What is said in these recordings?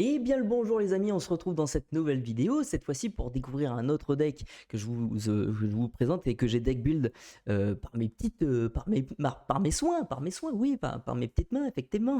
Et bien le bonjour les amis, on se retrouve dans cette nouvelle vidéo, cette fois-ci pour découvrir un autre deck que je vous présente et que j'ai deck build par mes petites, par mes soins, oui, par mes petites mains effectivement.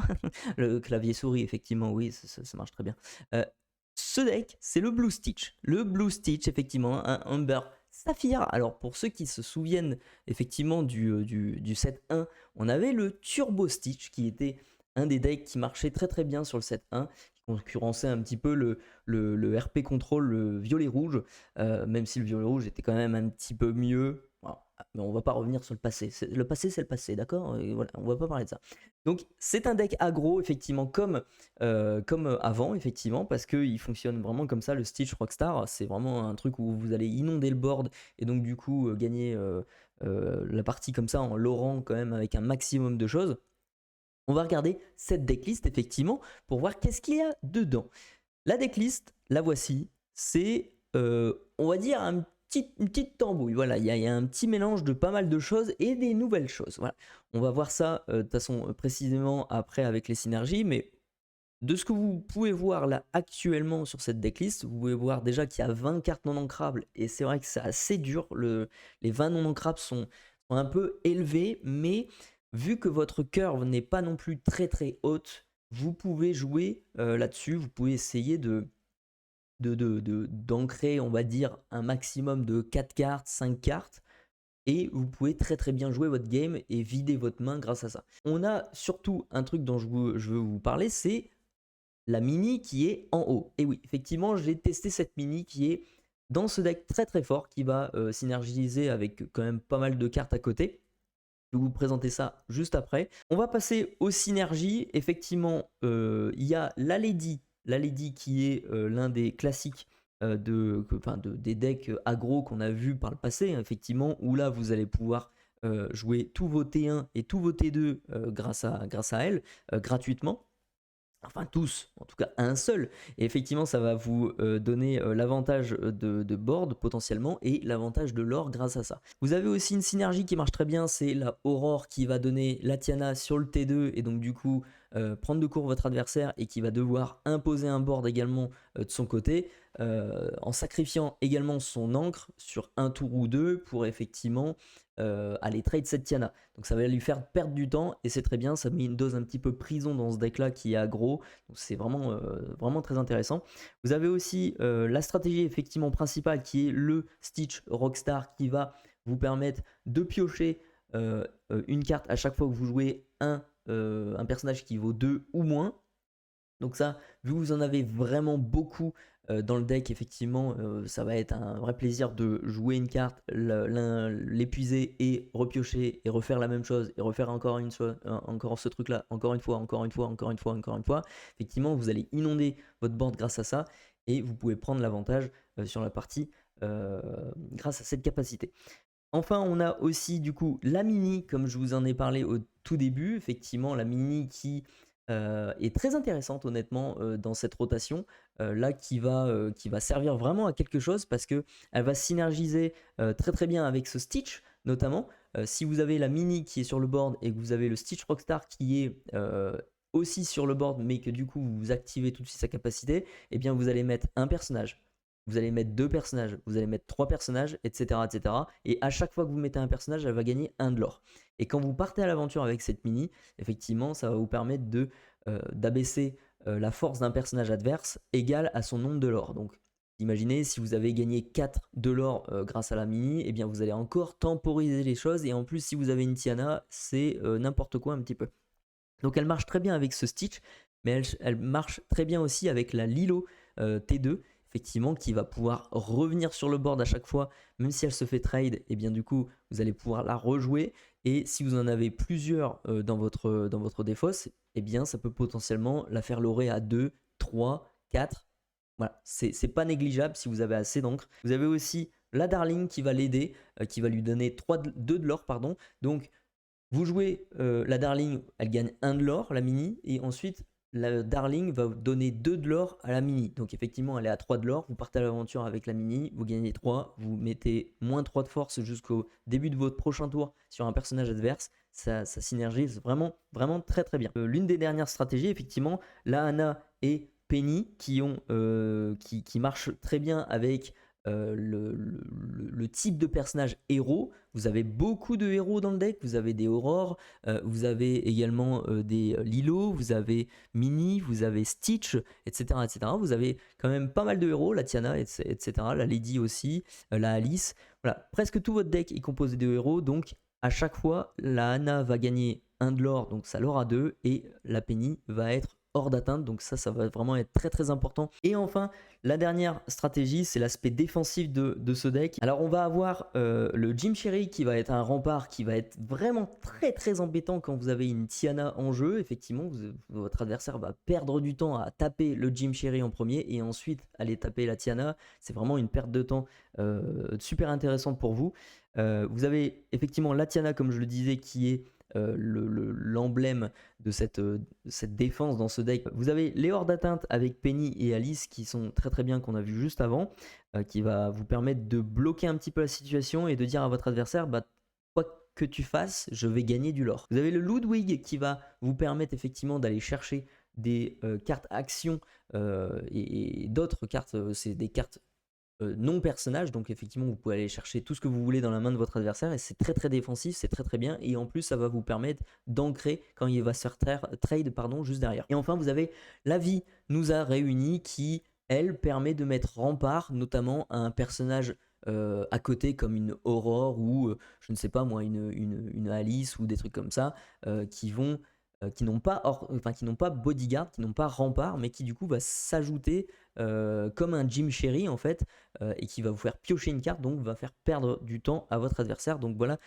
Le clavier souris effectivement, oui, ça marche très bien. Euh, Ce deck, c'est le Blue Stitch. Le Blue Stitch, effectivement, un Umber Saphir. Alors pour ceux qui se souviennent effectivement du set 1, on avait le Turbo Stitch qui était un des decks qui marchait très très bien sur le set 1, qui concurrençait un petit peu le RP Control, le violet-rouge, même si le violet-rouge était quand même un petit peu mieux. Voilà. Mais on va pas revenir sur le passé. Le passé, c'est le passé, d'accord? Et voilà, on va pas parler de ça. Donc c'est un deck aggro, effectivement, comme avant, effectivement, parce qu'il fonctionne vraiment comme ça, le Stitch Rockstar. C'est vraiment un truc où vous allez inonder le board et donc du coup gagner la partie comme ça en lorant quand même avec un maximum de choses. On va regarder cette decklist effectivement pour voir qu'est-ce qu'il y a dedans. La decklist, la voici, c'est on va dire une petite tambouille. Voilà, il y a un petit mélange de pas mal de choses et des nouvelles choses. Voilà. On va voir ça de toute façon précisément après avec les synergies, mais de ce que vous pouvez voir là actuellement sur cette decklist, vous pouvez voir déjà qu'il y a 20 cartes non ancrables et c'est vrai que c'est assez dur. Les 20 non ancrables sont un peu élevés, mais vu que votre curve n'est pas non plus très très haute, vous pouvez jouer là-dessus. Vous pouvez essayer d'ancrer, on va dire, un maximum de 4 cartes, 5 cartes. Et vous pouvez très très bien jouer votre game et vider votre main grâce à ça. On a surtout un truc dont je veux vous parler, c'est la mini qui est en haut. Et oui, effectivement, j'ai testé cette mini qui est dans ce deck très très fort, qui va synergiser avec quand même pas mal de cartes à côté. Je vais vous présenter ça juste après. On va passer aux synergies. Effectivement, il y a la Lady qui est l'un des classiques des decks aggro qu'on a vu par le passé, hein, effectivement, où là vous allez pouvoir jouer tous vos T1 et tous vos T2 grâce à elle, gratuitement. Enfin tous, en tout cas un seul. Et effectivement, ça va vous donner l'avantage de board potentiellement et l'avantage de l'or grâce à ça. Vous avez aussi une synergie qui marche très bien, c'est la Aurore qui va donner la Tiana sur le T2 et donc du coup prendre de court votre adversaire et qui va devoir imposer un board également de son côté en sacrifiant également son encre sur un tour ou deux pour effectivement aller trade cette Tiana. Donc ça va lui faire perdre du temps et c'est très bien, ça met une dose un petit peu prison dans ce deck là qui est aggro, donc c'est vraiment très intéressant. Vous avez aussi la stratégie effectivement principale qui est le Stitch Rockstar qui va vous permettre de piocher une carte à chaque fois que vous jouez un personnage qui vaut 2 ou moins. Donc ça, vu que vous en avez vraiment beaucoup dans le deck, effectivement, ça va être un vrai plaisir de jouer une carte, l'épuiser et repiocher et refaire la même chose et refaire encore ce truc-là, encore une fois, encore une fois, encore une fois, encore une fois. Effectivement, vous allez inonder votre board grâce à ça et vous pouvez prendre l'avantage sur la partie grâce à cette capacité. Enfin, on a aussi du coup la mini, comme je vous en ai parlé au tout début, effectivement la mini qui est très intéressante honnêtement dans cette rotation, là qui va servir vraiment à quelque chose parce que elle va synergiser très très bien avec ce Stitch notamment. Si vous avez la mini qui est sur le board et que vous avez le Stitch Rockstar qui est aussi sur le board mais que du coup vous activez tout de suite sa capacité, et bien vous allez mettre un personnage, vous allez mettre 2 personnages, vous allez mettre 3 personnages, etc., etc. Et à chaque fois que vous mettez un personnage, elle va gagner 1 de l'or. Et quand vous partez à l'aventure avec cette mini, effectivement, ça va vous permettre d'abaisser la force d'un personnage adverse égale à son nombre de l'or. Donc, imaginez si vous avez gagné 4 de l'or grâce à la mini, eh bien vous allez encore temporiser les choses. Et en plus, si vous avez une Tiana, c'est n'importe quoi un petit peu. Donc, elle marche très bien avec ce Stitch, mais elle marche très bien aussi avec la Lilo T2, effectivement, qui va pouvoir revenir sur le board à chaque fois, même si elle se fait trade, et bien du coup, vous allez pouvoir la rejouer. Et si vous en avez plusieurs dans votre défausse, et bien ça peut potentiellement la faire lorer à 2, 3, 4. Voilà, c'est pas négligeable si vous avez assez d'encre. Vous avez aussi la Darling qui va l'aider, qui va lui donner 2 de l'or, pardon. Donc, vous jouez la Darling, elle gagne 1 de l'or, la mini, et ensuite la Darling va donner 2 de l'or à la mini. Donc effectivement, elle est à 3 de l'or, vous partez à l'aventure avec la mini, vous gagnez 3, vous mettez moins 3 de force jusqu'au début de votre prochain tour sur un personnage adverse. Ça synergise vraiment très très bien. L'une des dernières stratégies, effectivement, la Ana est Penny qui marchent très bien avec le type de personnage héros. Vous avez beaucoup de héros dans le deck, vous avez des Aurores, vous avez également des Lilo, vous avez Minnie, vous avez Stitch, etc., etc. Vous avez quand même pas mal de héros, la Tiana, etc., la Lady aussi, la Alice. Voilà, presque tout votre deck est composé de héros, donc à chaque fois, la Anna va gagner un de l'or, donc ça l'aura 2, et la Penny va être hors d'atteinte, donc ça va vraiment être très très important. Et enfin, la dernière stratégie, c'est l'aspect défensif de ce deck. Alors on va avoir le Jim Cherry qui va être un rempart, qui va être vraiment très très embêtant quand vous avez une Tiana en jeu. Effectivement, votre adversaire va perdre du temps à taper le Jim Cherry en premier et ensuite aller taper la Tiana. C'est vraiment une perte de temps super intéressante pour vous. Vous avez effectivement la Tiana, comme je le disais, qui est l'emblème de cette défense dans ce deck. Vous avez les hordes d'atteinte avec Penny et Alice qui sont très très bien, qu'on a vu juste avant, qui va vous permettre de bloquer un petit peu la situation et de dire à votre adversaire, bah, quoi que tu fasses, je vais gagner du lore. Vous avez le Ludwig qui va vous permettre effectivement d'aller chercher des cartes actions et d'autres cartes, c'est des cartes non personnage, donc effectivement vous pouvez aller chercher tout ce que vous voulez dans la main de votre adversaire et c'est très très défensif, c'est très très bien, et en plus ça va vous permettre d'ancrer quand il va se faire trade juste derrière. Et enfin vous avez la vie nous a réunis qui elle permet de mettre rempart notamment à un personnage à côté comme une Aurore ou je ne sais pas moi une Alice ou des trucs comme ça qui n'ont pas qui n'ont pas bodyguard, qui n'ont pas rempart, mais qui du coup va s'ajouter comme un Jim Cherry en fait, et qui va vous faire piocher une carte, donc va faire perdre du temps à votre adversaire. Donc voilà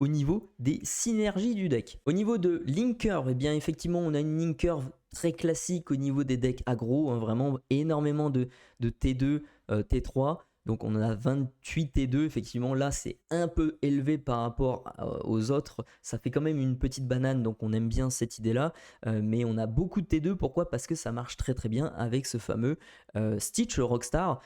au niveau des synergies du deck. Au niveau de link curve, et bien effectivement on a une link curve très classique au niveau des decks aggro, hein, vraiment énormément de T2, T3. Donc on en a 28 T2, effectivement là c'est un peu élevé par rapport aux autres, ça fait quand même une petite banane, donc on aime bien cette idée là, mais on a beaucoup de T2, pourquoi? Parce que ça marche très très bien avec ce fameux Stitch Rockstar,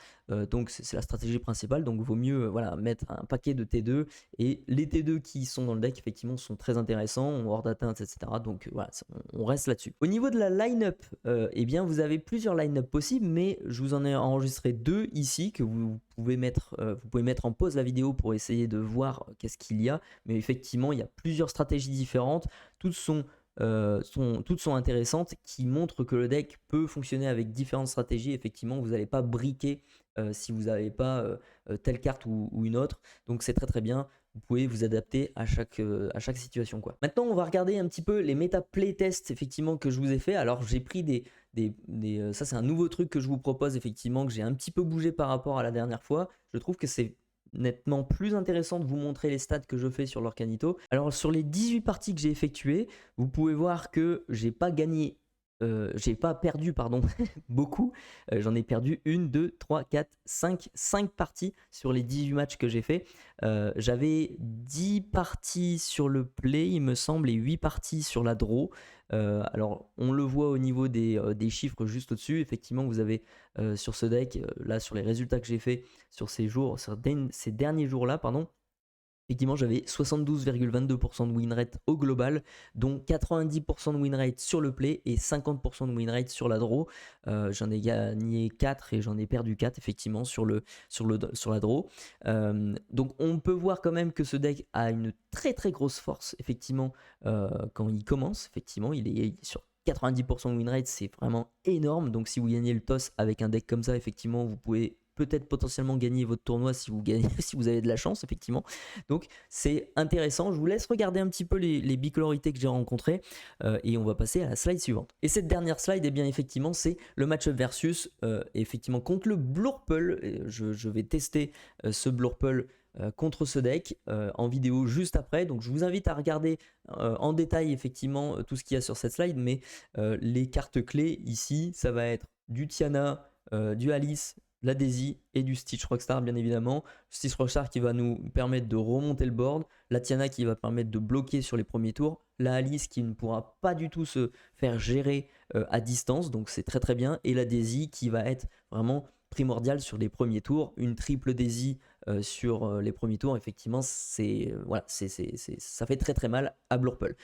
donc c'est la stratégie principale, donc vaut mieux voilà, mettre un paquet de T2, et les T2 qui sont dans le deck effectivement sont très intéressants, on hors d'atteinte, etc. Donc voilà, on reste là-dessus. Au niveau de la line-up, eh bien vous avez plusieurs line-up possibles, mais je vous en ai enregistré 2 ici que vous pouvez mettre en pause la vidéo pour essayer de voir qu'est-ce qu'il y a, mais effectivement il y a plusieurs stratégies différentes, toutes sont intéressantes, qui montrent que le deck peut fonctionner avec différentes stratégies. Effectivement vous n'allez pas briquer si vous n'avez pas telle carte ou une autre, donc c'est très très bien. Vous pouvez vous adapter à chaque situation, quoi. Maintenant, on va regarder un petit peu les méta playtests effectivement que je vous ai fait. Alors, j'ai pris ça, c'est un nouveau truc que je vous propose effectivement, que j'ai un petit peu bougé par rapport à la dernière fois. Je trouve que c'est nettement plus intéressant de vous montrer les stats que je fais sur l'Orcanito. Alors, sur les 18 parties que j'ai effectuées, vous pouvez voir que j'ai pas perdu pardon beaucoup, j'en ai perdu 1, 2, 3, 4, 5 parties sur les 18 matchs que j'ai fait. J'avais 10 parties sur le play il me semble et 8 parties sur la draw. Alors on le voit au niveau des chiffres juste au-dessus, effectivement vous avez sur ce deck, là sur les résultats que j'ai fait sur ces derniers jours là, pardon. Effectivement, j'avais 72,22% de win rate au global, dont 90% de win rate sur le play et 50% de win rate sur la draw. J'en ai gagné 4 et j'en ai perdu 4 effectivement sur la draw. Donc on peut voir quand même que ce deck a une très très grosse force effectivement quand il commence. Effectivement, il est sur 90% de win rate, c'est vraiment énorme. Donc si vous gagnez le toss avec un deck comme ça, effectivement, vous pouvez peut-être potentiellement gagner votre tournoi si vous avez de la chance, effectivement. Donc c'est intéressant. Je vous laisse regarder un petit peu les bicolorités que j'ai rencontrées et on va passer à la slide suivante. Et cette dernière slide, eh bien effectivement, c'est le match-up versus effectivement contre le Blurple. Je vais tester ce Blurple contre ce deck en vidéo juste après. Donc je vous invite à regarder en détail effectivement tout ce qu'il y a sur cette slide, mais les cartes clés ici, ça va être du Tiana, du Alice, la Daisy et du Stitch Rockstar, bien évidemment. Stitch Rockstar qui va nous permettre de remonter le board, la Tiana qui va permettre de bloquer sur les premiers tours, la Alice qui ne pourra pas du tout se faire gérer à distance, donc c'est très très bien, et la Daisy qui va être vraiment primordiale sur les premiers tours. Une triple Daisy sur les premiers tours, effectivement, voilà, ça fait très très mal à Blurple.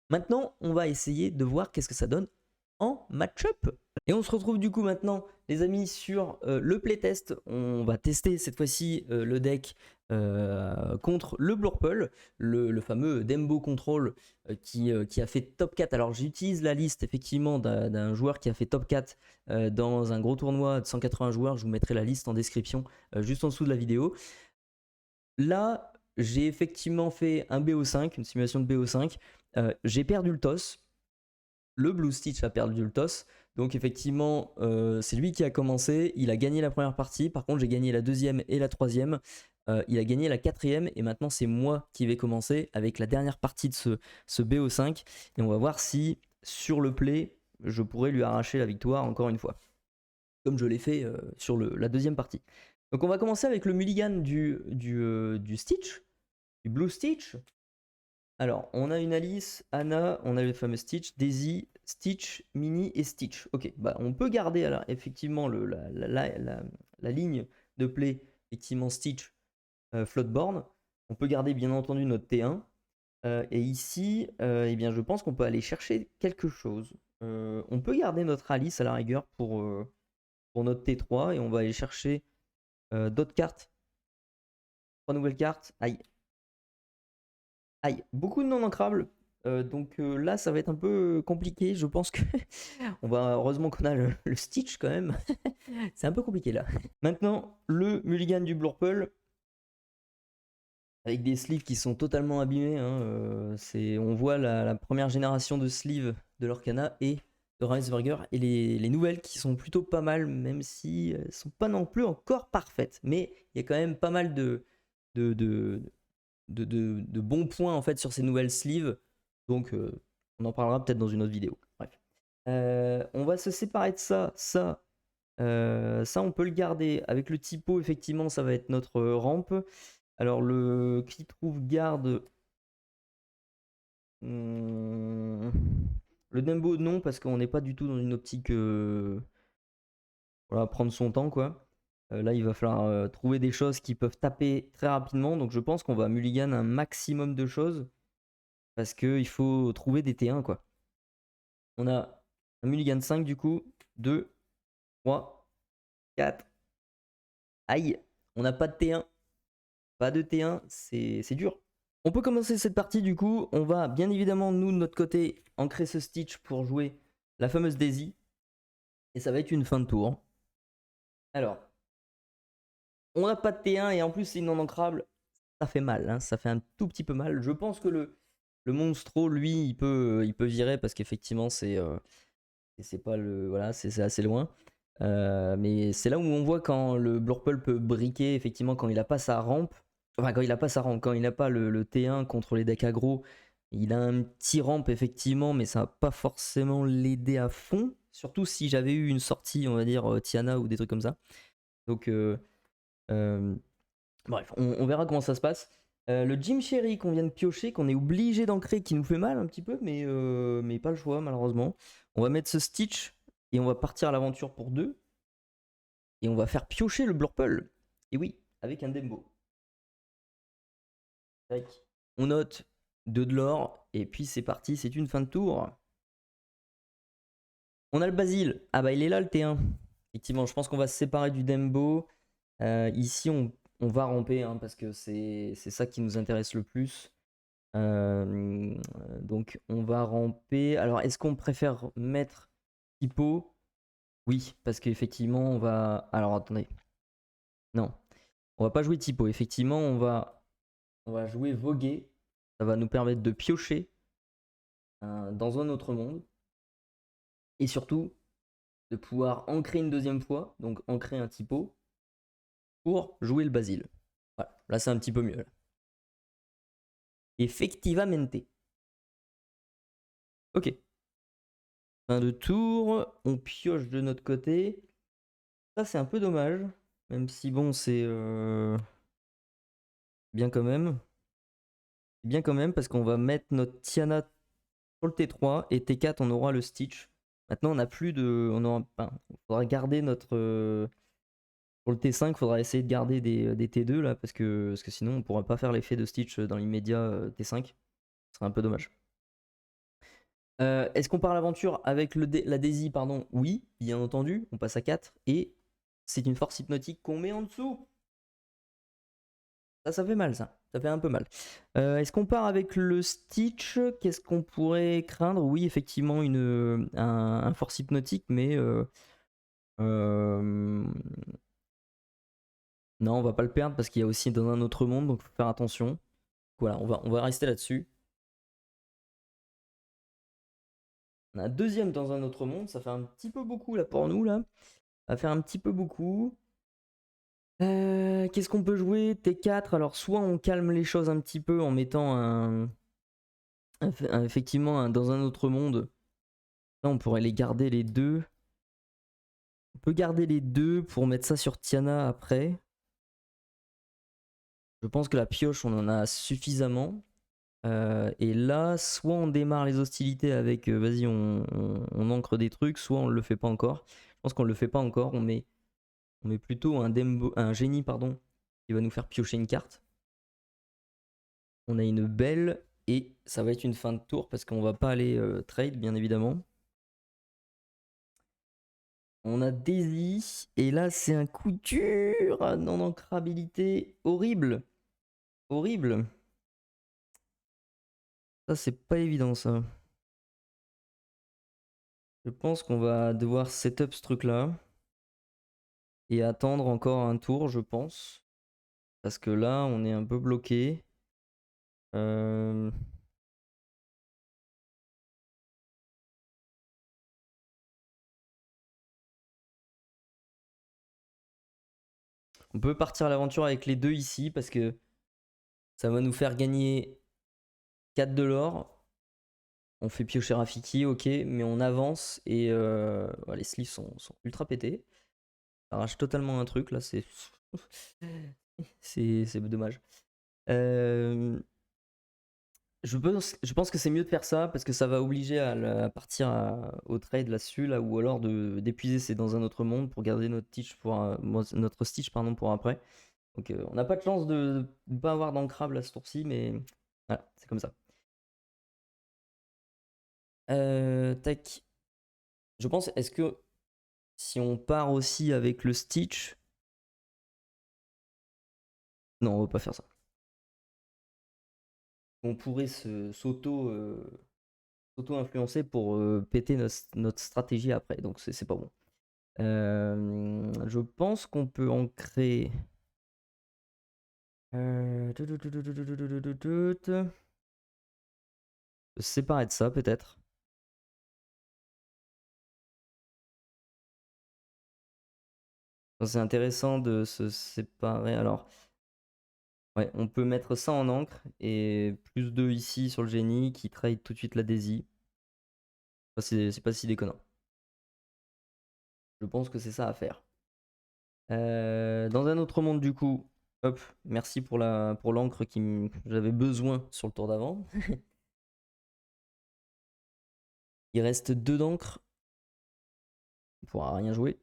Maintenant, on va essayer de voir qu'est-ce que ça donne en match-up. Et on se retrouve du coup maintenant, les amis, sur le playtest. On va tester cette fois-ci le deck contre le Blurple, le fameux Dembo Control qui a fait top 4. Alors j'utilise la liste effectivement d'un joueur qui a fait top 4 dans un gros tournoi de 180 joueurs. Je vous mettrai la liste en description juste en dessous de la vidéo. Là, j'ai effectivement fait un BO5, une simulation de BO5. J'ai perdu le toss. Le Blue Stitch a perdu le toss. Donc effectivement, c'est lui qui a commencé. Il a gagné la première partie. Par contre, j'ai gagné la deuxième et la troisième. Il a gagné la quatrième. Et maintenant, c'est moi qui vais commencer avec la dernière partie de ce BO5. Et on va voir si, sur le play, je pourrais lui arracher la victoire encore une fois. Comme je l'ai fait sur la deuxième partie. Donc on va commencer avec le mulligan du Stitch. Du Blue Stitch. Alors, on a une Alice, Anna, on a le fameux Stitch, Daisy, Stitch, Minnie et Stitch. Ok, bah on peut garder alors, effectivement la ligne de play, effectivement Stitch, Floatborn. On peut garder bien entendu notre T1. Et ici, eh bien, je pense qu'on peut aller chercher quelque chose. On peut garder notre Alice à la rigueur pour notre T3 et on va aller chercher d'autres cartes. 3 nouvelles cartes. Aïe. Aïe, beaucoup de non ancrables. Donc là, ça va être un peu compliqué. Je pense que on va heureusement qu'on a le Stitch quand même. C'est un peu compliqué là. Maintenant, le mulligan du Blurple avec des sleeves qui sont totalement abîmés. Hein. On voit la première génération de sleeves de l'Orcana et de Ravensburger et les nouvelles qui sont plutôt pas mal, même si elles sont pas non plus encore parfaites. Mais il y a quand même pas mal de bons points en fait sur ces nouvelles sleeves. Donc on en parlera peut-être dans une autre vidéo. Bref. On va se séparer de ça. Ça on peut le garder. Avec le typo, effectivement, ça va être notre rampe. Alors le qui trouve garde. Le Dumbo, non, parce qu'on n'est pas du tout dans une optique. Voilà, prendre son temps quoi. Là, il va falloir trouver des choses qui peuvent taper très rapidement. Donc, je pense qu'on va mulligan un maximum de choses. Parce qu'il faut trouver des T1 quoi. On a un mulligan 5 du coup. 2, 3, 4. Aïe, on n'a pas de T1. Pas de T1, c'est dur. On peut commencer cette partie du coup. On va bien évidemment, nous de notre côté, ancrer ce Stitch pour jouer la fameuse Daisy. Et ça va être une fin de tour. Alors, on n'a pas de T1 et en plus c'est non ancrable. Ça fait mal, hein, ça fait un tout petit peu mal. Je pense que le Monstro, lui, il peut virer parce qu'effectivement c'est pas le. Voilà, c'est assez loin. Mais c'est là où on voit quand le Blurple peut briquer, effectivement, quand il a pas sa rampe. Enfin, quand il a pas sa rampe, quand il n'a pas le T1 contre les decks aggro, il a un petit rampe, effectivement, mais ça va pas forcément l'aider à fond. Surtout si j'avais eu une sortie, on va dire, Tiana ou des trucs comme ça. Donc, bref, on verra comment ça se passe. Le Jim Sherry qu'on vient de piocher, qu'on est obligé d'ancrer, qui nous fait mal un petit peu, mais pas le choix malheureusement. On va mettre ce Stitch et on va partir à l'aventure pour 2. Et on va faire piocher le Blurple. Et oui, avec un Dembo. On note 2 de l'or et puis c'est parti, c'est une fin de tour. On a le Basile. Ah bah il est là le T1. Effectivement, je pense qu'on va se séparer du Dembo. Ici, on va ramper hein, parce que c'est ça qui nous intéresse le plus. Donc on va ramper. Alors est-ce qu'on préfère mettre typo? Oui, parce qu'effectivement on va. Alors attendez. Non, on va pas jouer typo. Effectivement, on va jouer voguer. Ça va nous permettre de piocher dans un autre monde. Et surtout de pouvoir ancrer une deuxième fois. Donc ancrer un typo pour jouer le Basile. Voilà, là c'est un petit peu mieux. Là. Effectivamente. Ok. Fin de tour, on pioche de notre côté. Ça c'est un peu dommage, même si bon c'est bien quand même. Bien quand même parce qu'on va mettre notre Tiana sur le T3 et T4 on aura le Stitch. Maintenant on n'a plus de... on faudra garder notre... pour le T5 il faudra essayer de garder des T2 là parce que sinon on pourra pas faire l'effet de Stitch dans l'immédiat T5. Ce serait un peu dommage. Est-ce qu'on part à l'aventure avec la Daisy, pardon? Oui, bien entendu, on passe à 4 et c'est une force hypnotique qu'on met en dessous. Ça fait mal, ça fait un peu mal. Est-ce qu'on part avec le Stitch? Qu'est-ce qu'on pourrait craindre? Oui, effectivement, un force hypnotique, mais non, on va pas le perdre parce qu'il y a aussi dans un autre monde, donc faut faire attention. Voilà, on va rester là-dessus. On a un deuxième dans un autre monde, ça fait un petit peu beaucoup là pour nous là. Ça va faire un petit peu beaucoup. Qu'est-ce qu'on peut jouer? T4, alors soit on calme les choses un petit peu en mettant effectivement dans un autre monde. Là on pourrait les garder les deux. On peut garder les deux pour mettre ça sur Tiana après. Je pense que la pioche on en a suffisamment. Et là, soit on démarre les hostilités avec vas-y, on ancre des trucs, soit on le fait pas encore. Je pense qu'on le fait pas encore, on met plutôt un génie pardon, qui va nous faire piocher une carte. On a une belle et ça va être une fin de tour parce qu'on va pas aller trade bien évidemment. On a Daisy et là c'est un coup dur, non-ancrabilité, horrible. Horrible. Ça c'est pas évident ça. Je pense qu'on va devoir setup ce truc là. Et attendre encore un tour, je pense. Parce que là, on est un peu bloqué. On peut partir à l'aventure avec les deux ici parce que ça va nous faire gagner 4 de l'or. On fait piocher Rafiki, ok, mais on avance et les sleeves sont ultra pétés. Ça arrache totalement un truc là, c'est c'est dommage. Je pense que c'est mieux de faire ça parce que ça va obliger à partir au trade là-dessus, là, ou alors d'épuiser c'est dans un autre monde pour garder notre Stitch notre Stitch pardon, pour après. Donc on n'a pas de chance de ne pas avoir d'ancrable à ce tour-ci, mais voilà, c'est comme ça. Tac. Je pense, est-ce que si on part aussi avec le Stitch. Non, on va pas faire ça. On pourrait s'auto-influencer pour péter notre stratégie après, donc c'est pas bon. Je pense qu'on peut en créer. Se séparer de ça peut-être. C'est intéressant de se séparer. Alors, ouais, on peut mettre ça en encre et plus 2 ici sur le génie qui trade tout de suite la Daisy. C'est pas si déconnant. Je pense que c'est ça à faire. Dans un autre monde du coup, hop, merci pour l'encre j'avais besoin sur le tour d'avant. Il reste 2 d'encre. On pourra rien jouer.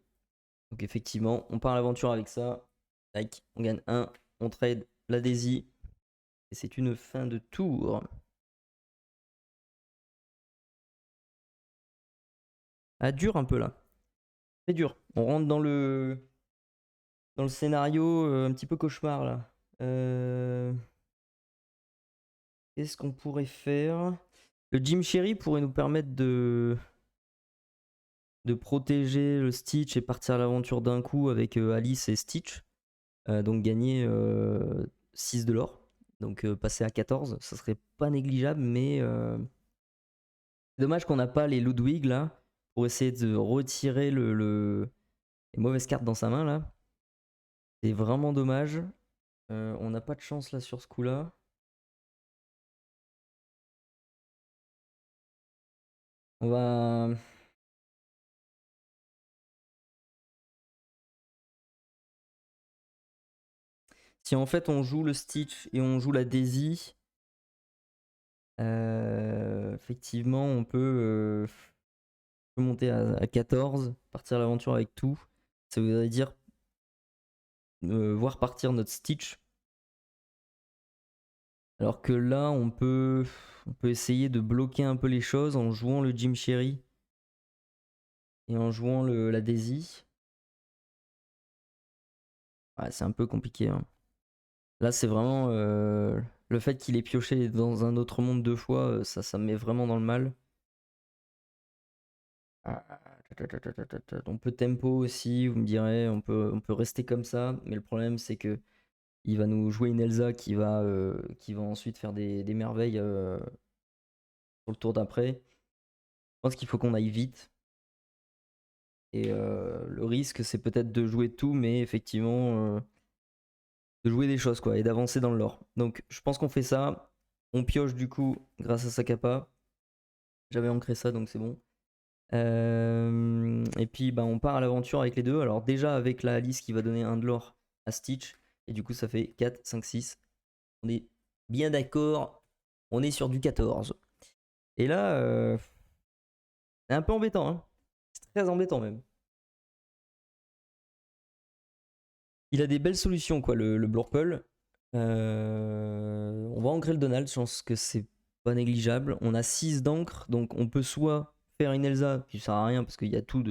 Donc effectivement, on part à l'aventure avec ça. Tac, on gagne 1, on trade la Daisy. Et c'est une fin de tour. Ah, dur un peu là. C'est dur. On rentre dans le scénario un petit peu cauchemar là. Qu'est-ce qu'on pourrait faire? Le Jim Sherry pourrait nous permettre de protéger le Stitch et partir à l'aventure d'un coup avec Alice et Stitch. Donc gagner 6 de l'or. Donc passer à 14, ça serait pas négligeable, mais c'est dommage qu'on n'a pas les Ludwig là pour essayer de retirer les mauvaises cartes dans sa main là. C'est vraiment dommage. On n'a pas de chance là sur ce coup là. On va. Si en fait on joue le Stitch et on joue la Daisy, effectivement on peut monter à 14, partir à l'aventure avec tout. Ça voudrait dire voir partir notre Stitch. Alors que là, on peut essayer de bloquer un peu les choses en jouant le Jim Cherry et en jouant la Daisy. Ouais, c'est un peu compliqué, hein. Là, c'est vraiment le fait qu'il ait pioché dans un autre monde 2 fois, ça me met vraiment dans le mal. On peut tempo aussi, vous me direz, on peut rester comme ça, mais le problème c'est que il va nous jouer une Elsa qui va ensuite faire des merveilles sur le tour d'après. Je pense qu'il faut qu'on aille vite. Et le risque, c'est peut-être de jouer tout, mais effectivement, de jouer des choses, quoi, et d'avancer dans le lore. Donc, je pense qu'on fait ça. On pioche, du coup, grâce à Sakapa. J'avais ancré ça, donc c'est bon. Et puis, bah, on part à l'aventure avec les deux. Alors, déjà, avec la Alice qui va donner un de l'or à Stitch. Et du coup, ça fait 4, 5, 6. On est bien d'accord. On est sur du 14. Et là, c'est un peu embêtant, hein. C'est très embêtant, même. Il a des belles solutions, quoi, le Blurple. On va ancrer le Donald, je pense que c'est pas négligeable. On a 6 d'encre, donc on peut soit faire une Elsa, qui sert à rien parce qu'il y a tout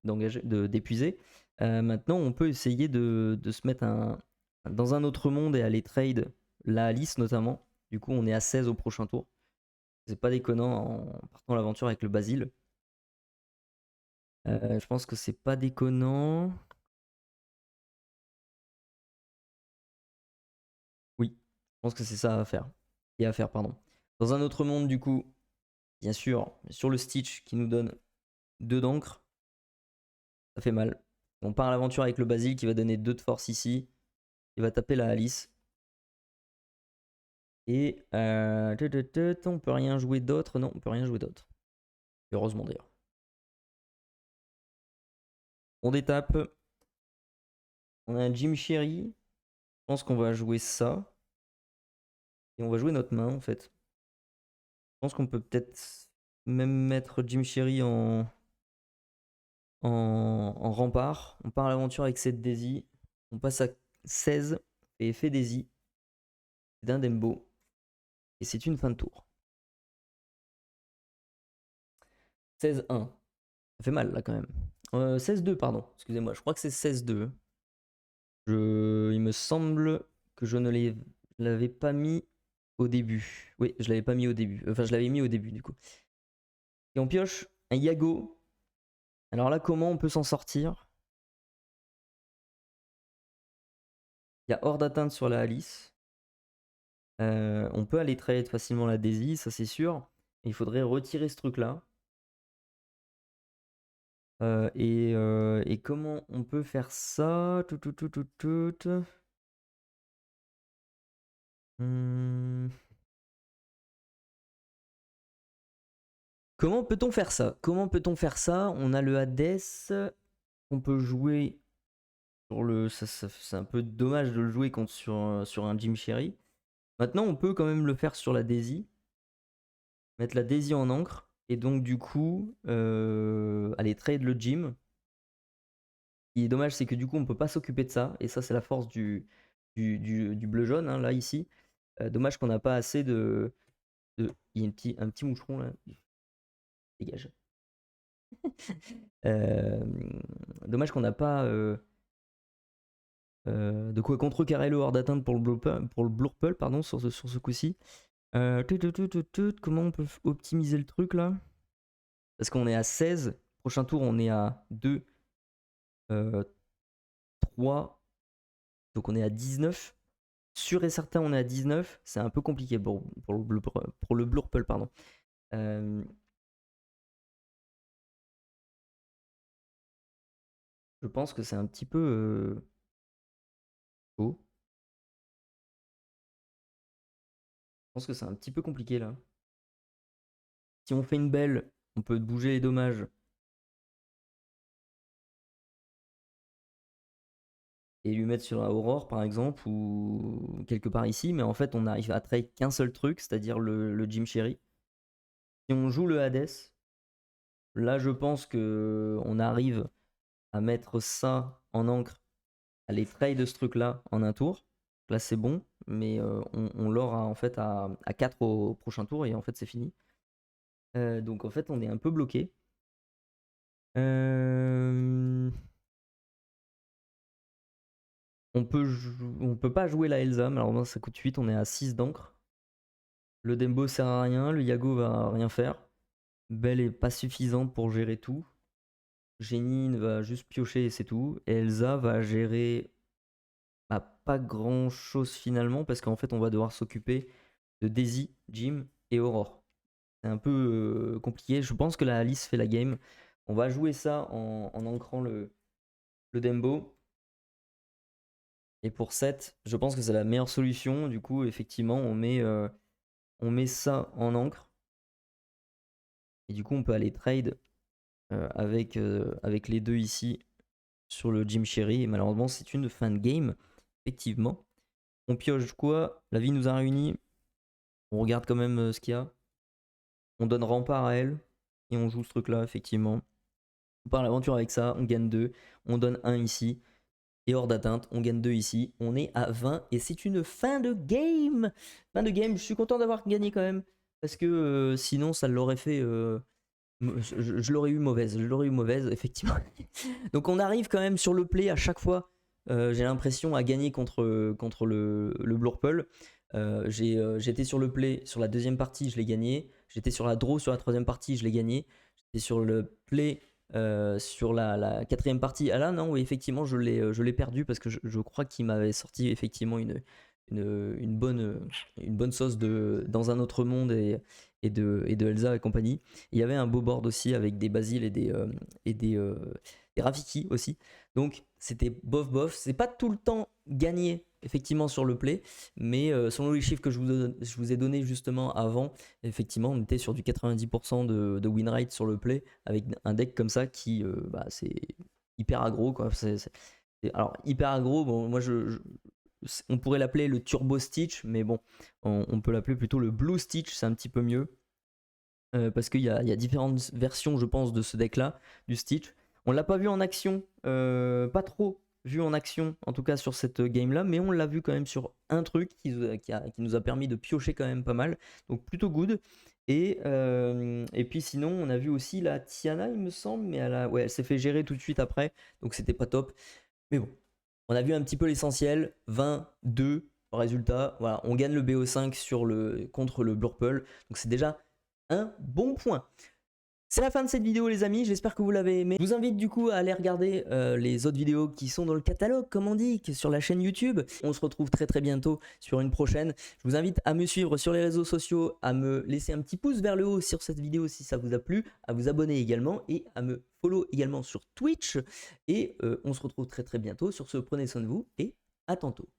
d'épuisé. Maintenant, on peut essayer de se mettre dans un autre monde et aller trade la Alice notamment. Du coup, on est à 16 au prochain tour. C'est pas déconnant en partant l'aventure avec le Basile. Je pense que c'est pas déconnant. Oui, je pense que c'est ça à faire. Et à faire, pardon. Dans un autre monde, du coup, bien sûr, sur le Stitch qui nous donne 2 d'encre, ça fait mal. On part à l'aventure avec le Basile qui va donner 2 de force ici. Il va taper la Alice. Et on peut rien jouer d'autre. Non, on peut rien jouer d'autre. Heureusement d'ailleurs. On détape. On a un Jim Cherry. Je pense qu'on va jouer ça. Et on va jouer notre main en fait. Je pense qu'on peut peut-être même mettre Jim Cherry en rempart. On part à l'aventure avec cette Daisy. On passe à 16 et fait Daisy. C'est d'un Dembo. Et c'est une fin de tour. 16-1. Ça fait mal là quand même. 16-2, pardon. Excusez-moi, je crois que c'est 16-2. Il me semble que je ne l'avais pas mis au début. Oui, je l'avais pas mis au début. Enfin, je l'avais mis au début du coup. Et on pioche un Yago. Alors là, comment on peut s'en sortir? Il y a hors d'atteinte sur la Alice. On peut aller trade facilement la Daisy, ça c'est sûr. Il faudrait retirer ce truc-là. Et comment on peut faire ça? Comment peut-on faire ça? Comment peut-on faire ça? On a le Hades. On peut jouer sur le. C'est un peu dommage de le jouer contre sur un Jim Cherry. Maintenant, on peut quand même le faire sur la Daisy. Mettre la Daisy en encre. Et donc, du coup, aller trade le Jim. Ce qui est dommage, c'est que du coup, on peut pas s'occuper de ça. Et ça, c'est la force du bleu-jaune, hein, là, ici. Dommage qu'on n'a pas assez de. Il y a un petit moucheron là. Dégage. Dommage qu'on n'a pas de quoi contrecarrer le hors d'atteinte pour le Blurple, pardon, sur ce coup-ci. Comment on peut optimiser le truc là? Parce qu'on est à 16. Prochain tour, on est à 2, 3. Donc on est à 19. Sûr et certain, on est à 19. C'est un peu compliqué pour le Blurple, pardon. Je pense que c'est un petit peu chaud. Je pense que c'est un petit peu compliqué là. Si on fait une belle, on peut bouger les dommages. Et lui mettre sur la Aurore par exemple, ou quelque part ici, mais en fait on arrive à trade qu'un seul truc, c'est-à-dire le Jim Cherry. Si on joue le Hades, là je pense que on arrive à mettre ça en encre, à les trade ce truc là en un tour. Là, c'est bon, mais on l'aura en fait à 4 au prochain tour et en fait, c'est fini. Donc en fait, on est un peu bloqué. On peut pas jouer la Elsa, malheureusement ça coûte 8, on est à 6 d'encre. Le Dembo sert à rien, le Yago va rien faire. Belle est pas suffisante pour gérer tout. Jeanine va juste piocher et c'est tout. Et Elsa va gérer pas grand chose finalement, parce qu'en fait on va devoir s'occuper de Daisy, Jim et Aurore. C'est un peu compliqué. Je pense que la Alice fait la game. On va jouer ça en ancrant le Dembo. Et pour 7, je pense que c'est la meilleure solution. Du coup, effectivement, on met ça en encre. Et du coup, on peut aller trade avec les deux ici sur le Jim Cherry. Et malheureusement, c'est une fin de game. Effectivement. On pioche quoi? La vie nous a réunis. On regarde quand même ce qu'il y a. On donne rempart à elle. Et on joue ce truc-là, effectivement. On part l'aventure avec ça. On gagne 2. On donne 1 ici. Et hors d'atteinte, on gagne 2 ici. On est à 20 et c'est une fin de game. Fin de game, je suis content d'avoir gagné quand même. Parce que sinon, ça l'aurait fait... je l'aurais eu mauvaise. Je l'aurais eu mauvaise, effectivement. Donc on arrive quand même sur le play à chaque fois. J'ai l'impression à gagner contre le Blurple. J'étais sur le play sur la deuxième partie, je l'ai gagné. J'étais sur la draw sur la troisième partie, je l'ai gagné. J'étais sur le play sur la quatrième partie. Ah là, non, oui, effectivement, je l'ai perdu parce que je crois qu'il m'avait sorti effectivement une bonne sauce dans un autre monde et de Elsa et compagnie. Il y avait un beau board aussi avec des Basile et des Rafiki aussi. Donc c'était bof. C'est pas tout le temps gagné effectivement sur le play, mais selon les chiffres que je vous ai donné justement avant, effectivement on était sur du 90% de win rate sur le play avec un deck comme ça qui c'est hyper aggro quoi. Alors hyper aggro, bon moi on pourrait l'appeler le Turbo Stitch, mais bon on peut l'appeler plutôt le Blue Stitch, c'est un petit peu mieux. Parce qu'il y a différentes versions je pense de ce deck là, du Stitch. On l'a pas vu en action, pas trop vu en action, en tout cas sur cette game là, mais on l'a vu quand même sur un truc qui nous a permis de piocher quand même pas mal, donc plutôt good. Et puis sinon on a vu aussi la Tiana il me semble, mais elle s'est fait gérer tout de suite après, donc c'était pas top. Mais bon, on a vu un petit peu l'essentiel, 22 résultat, voilà, on gagne le BO5 contre le Blurple, donc c'est déjà un bon point. C'est la fin de cette vidéo les amis, j'espère que vous l'avez aimé. Je vous invite du coup à aller regarder les autres vidéos qui sont dans le catalogue comme on dit, sur la chaîne YouTube. On se retrouve très bientôt sur une prochaine. Je vous invite à me suivre sur les réseaux sociaux, à me laisser un petit pouce vers le haut sur cette vidéo si ça vous a plu, à vous abonner également et à me follow également sur Twitch. Et on se retrouve très bientôt. Sur ce, prenez soin de vous et à tantôt.